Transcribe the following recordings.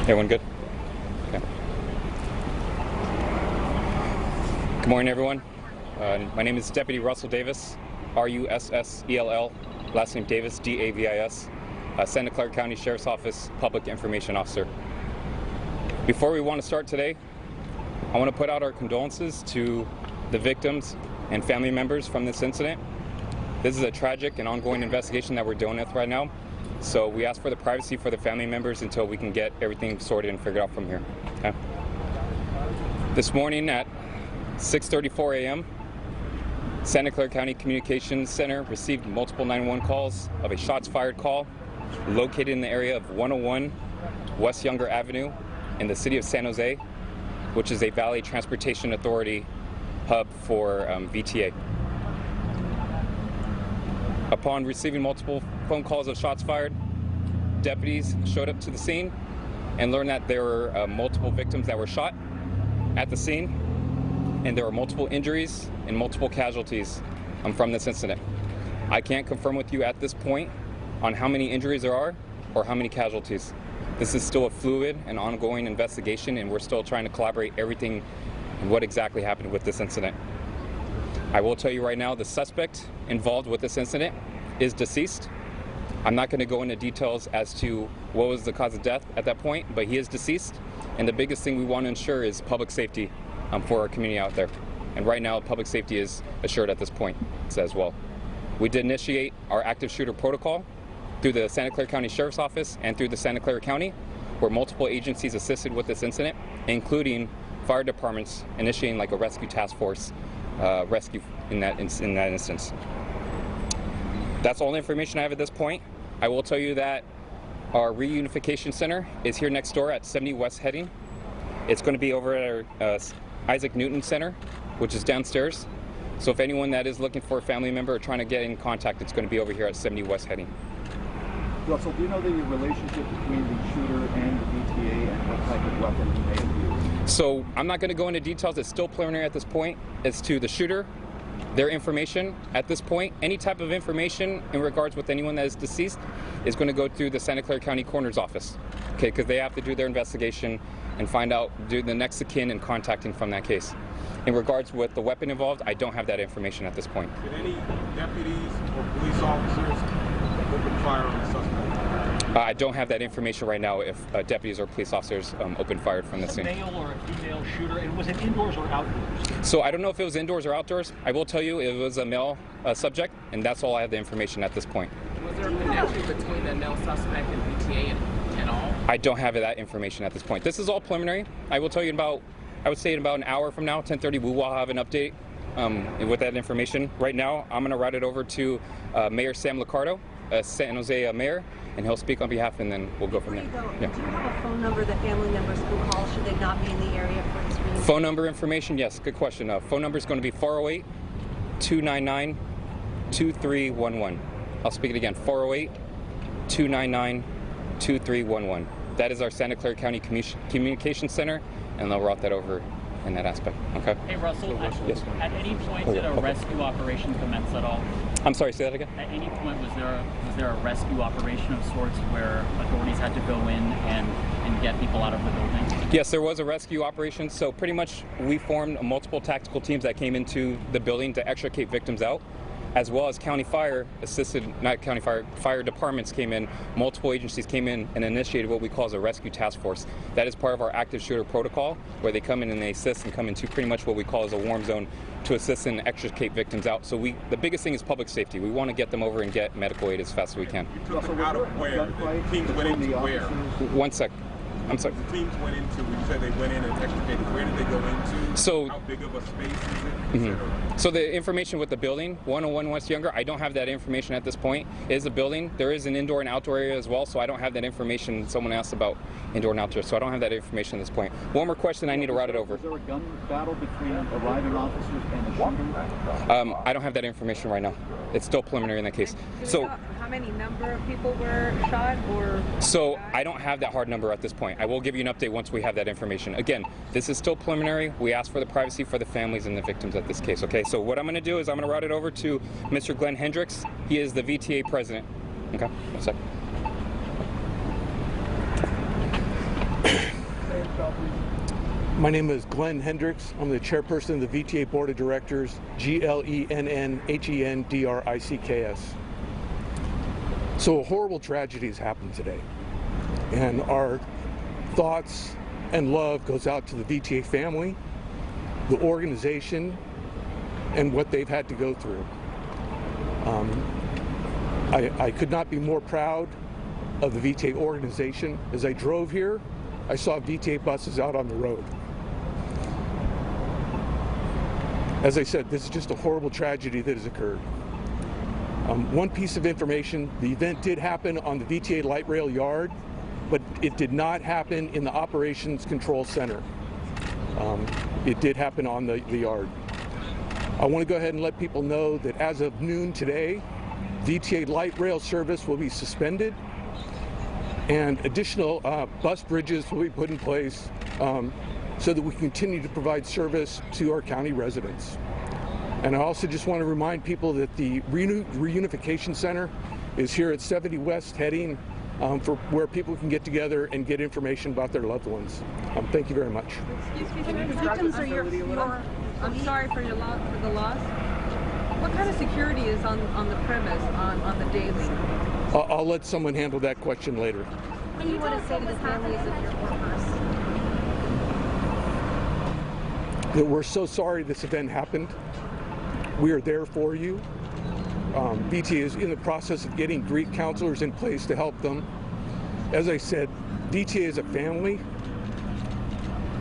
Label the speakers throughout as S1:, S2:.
S1: Everyone good? Okay. Good morning, everyone. My name is Deputy Russell Davis, R-U-S-S-E-L-L, last name Davis, D-A-V-I-S, Santa Clara County Sheriff's Office Public Information Officer. Before we want to start today, I want to put out our condolences to the victims and family members from this incident. This is a tragic and ongoing investigation that we're dealing with right now. So we ask for the privacy for the family members until we can get everything sorted and figured out from here. Okay. This morning at 6:34 a.m., Santa Clara County Communications Center received multiple 911 calls of a shots fired call located in the area of 101 West Younger Avenue in the city of San Jose, which is a Valley Transportation Authority hub for VTA. Upon receiving multiple phone calls of shots fired, deputies showed up to the scene and learned that there were multiple victims that were shot at the scene, and there were multiple injuries and multiple casualties from this incident. I can't confirm with you at this point on how many injuries there are or how many casualties. This is still a fluid and ongoing investigation, and we're still trying to collaborate everything and what exactly happened with this incident. I will tell you right now, the suspect involved with this incident is deceased. I'm not going to go into details as to what was the cause of death at that point, but he is deceased, and the biggest thing we want to ensure is public safety for our community out there. And right now, public safety is assured at this point as well. We did initiate our active shooter protocol through the Santa Clara County Sheriff's Office and through the Santa Clara County, where multiple agencies assisted with this incident, including fire departments initiating like a rescue task force rescue in that instance. That's all the information I have at this point. I will tell you that our reunification center is here next door at 70 West Heading. It's going to be over at our Isaac Newton Center, which is downstairs. So if anyone that is looking for a family member or trying to get in contact, it's going to be over here at 70 West Heading.
S2: Russell, do you know the relationship between the shooter and the VTA and what type of weapon he may have used?
S1: So I'm not going to go into details. It's still preliminary at this point as to the shooter, their information at this point. Any type of information in regards with anyone that is deceased is going to go through the Santa Clara County Coroner's Office, okay, because they have to do their investigation and find out, do the next of kin and contacting from that case. In regards with the weapon involved, I don't have that information at this point.
S3: Did any deputies or police officers open fire on the suspect?
S1: I don't have that information right now if deputies or police officers opened fire from the scene.
S4: Was it a male or a female shooter, and was it indoors or outdoors?
S1: So I don't know if it was indoors or outdoors. I will tell you it was a male subject, and that's all I have the information at this point.
S5: Was there a connection between the male suspect and VTA at all? I
S1: don't have that information at this point. This is all preliminary. I will tell you I would say in about an hour from now, 10:30, we will have an update with that information. Right now, I'm going to route it over to Mayor Sam Liccardo, San Jose mayor, and he'll speak on behalf, and then we'll go from there.
S6: Yeah. Do you have a phone number that family members can call should they not be in the area for this reason?
S1: Phone number information, yes, good question. Phone number is going to be 408-299-2311. I'll speak it again, 408-299-2311. That is our Santa Clara County Communications Center, and they'll route that over in that aspect. Okay.
S4: Hey Russell,
S1: yes.
S4: At any point did a rescue operation commence at all?
S1: I'm sorry, say that again?
S4: At any point was there a rescue operation of sorts where authorities had to go in and get people out of the building?
S1: Yes, there was a rescue operation. So pretty much we formed multiple tactical teams that came into the building to extricate victims out, as well as county fire fire departments came in, multiple agencies came in and initiated what we call as a rescue task force. That is part of our active shooter protocol, where they come in and they assist and come into pretty much what we call as a warm zone to assist and extricate victims out. So the biggest thing is public safety. We want to get them over and get medical aid as fast as we can.
S3: You took them out of where? The teams went into where?
S1: One sec. I'm sorry.
S3: The teams went into, you said they went in and extricated. Where did they go into?
S1: So,
S3: how big of a space is it?
S1: So the information with the building, 101 West Younger, I don't have that information at this point. It is a building. There is an indoor and outdoor area as well, so I don't have that information. Someone asked about indoor and outdoor, so I don't have that information at this point. One more question, I need to route it over.
S2: Was there a gun battle between arriving officers and the shooter?
S1: I don't have that information right now. It's still preliminary in that case. So,
S6: how many number of people were shot, or?
S1: So I don't have that hard number at this point. I will give you an update once we have that information. Again, this is still preliminary. We ask for the privacy for the families and the victims at this case, okay? So what I'm going to do is I'm going to route it over to Mr. Glenn Hendricks. He is the VTA president. Okay, one sec.
S7: My name is Glenn Hendricks. I'm the chairperson of the VTA Board of Directors, GLENNHENDRICKS. So a horrible tragedy has happened today, and our thoughts and love goes out to the VTA family, the organization, and what they've had to go through. I could not be more proud of the VTA organization. As I drove here, I saw VTA buses out on the road. As I said, this is just a horrible tragedy that has occurred. One piece of information, the event did happen on the VTA light rail yard, but it did not happen in the Operations Control Center. It did happen on the yard. I want to go ahead and let people know that as of noon today, VTA light rail service will be suspended, and additional bus bridges will be put in place so that we continue to provide service to our county residents. And I also just want to remind people that the Reunification Center is here at 70 West heading for where people can get together and get information about their loved ones. Thank you very much.
S8: Excuse me, the victims are your I'm sorry for the loss. What kind of security is on the premise on the daily?
S7: I'll let someone handle that question later.
S6: What do you want to say to the families of your workers?
S7: That we're so sorry this event happened. We are there for you. VTA is in the process of getting grief counselors in place to help them. As I said, VTA is a family.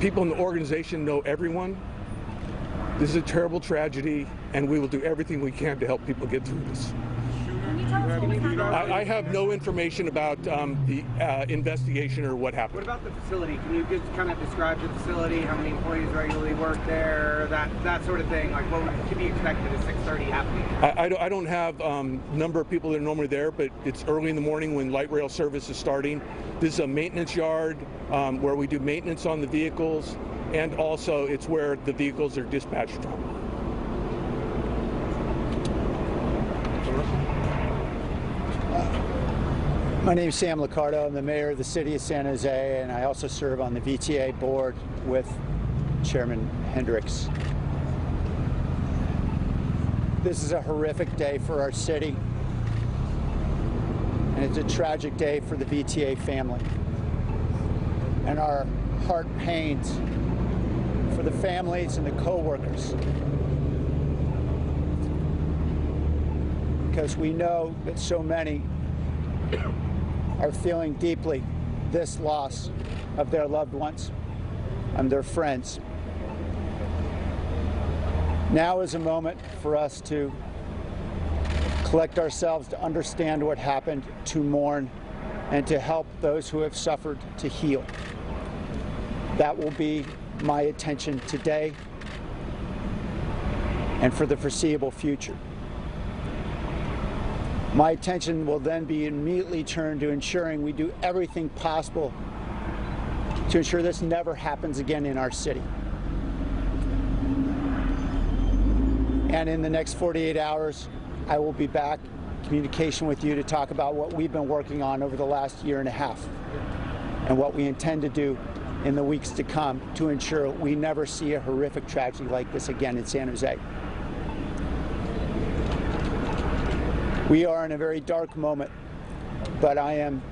S7: People in the organization know everyone. This is a terrible tragedy, and we will do everything we can to help people get through this.
S6: Can you tell us what happened?
S7: I have no information about the investigation or what happened.
S9: What about the facility? Can you just kind of describe the facility? How many employees regularly work there? That sort of thing. Like what could be expected at 6:30 happening?
S7: I don't have number of people that are normally there, but it's early in the morning when light rail service is starting. This is a maintenance yard where we do maintenance on the vehicles, and also it's where the vehicles are dispatched from.
S10: My name is Sam Liccardo. I'm the mayor of the city of San Jose, and I also serve on the VTA board with Chairman Hendricks. This is a horrific day for our city, and it's a tragic day for the VTA family. And our heart pains for the families and the co-workers, because we know that so many are feeling deeply this loss of their loved ones and their friends. Now is a moment for us to collect ourselves, to understand what happened, to mourn, and to help those who have suffered to heal. That will be my attention today and for the foreseeable future. My attention will then be immediately turned to ensuring we do everything possible to ensure this never happens again in our city. And in the next 48 hours, I will be back in communication with you to talk about what we've been working on over the last year and a half and what we intend to do in the weeks to come to ensure we never see a horrific tragedy like this again in San Jose. We are in a very dark moment, but I am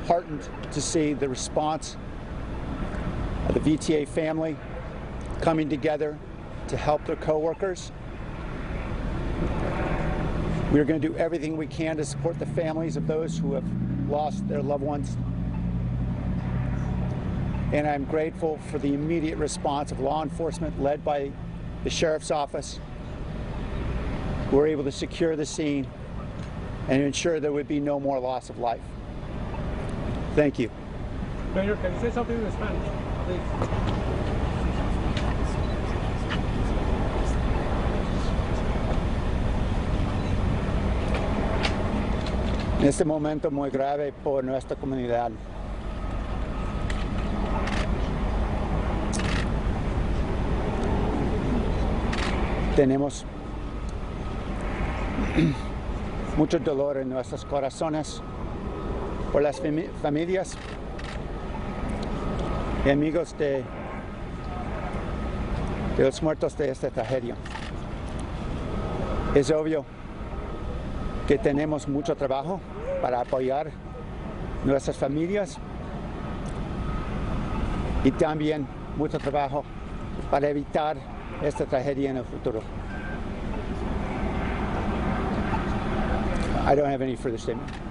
S10: heartened to see the response of the VTA family coming together to help their coworkers. We are going to do everything we can to support the families of those who have lost their loved ones. And I'm grateful for the immediate response of law enforcement led by the Sheriff's Office, who were able to secure the scene and ensure there would be no more loss of life. Thank you.
S11: Mayor, can you say something in Spanish, please?
S10: En este momento muy grave por nuestra comunidad. Tenemos mucho dolor en nuestros corazones por las familias amigos de los muertos de esta tragedia. Es obvio que tenemos mucho trabajo para apoyar nuestras familias y también mucho trabajo para evitar esta tragedia en el futuro. I don't have any further statement.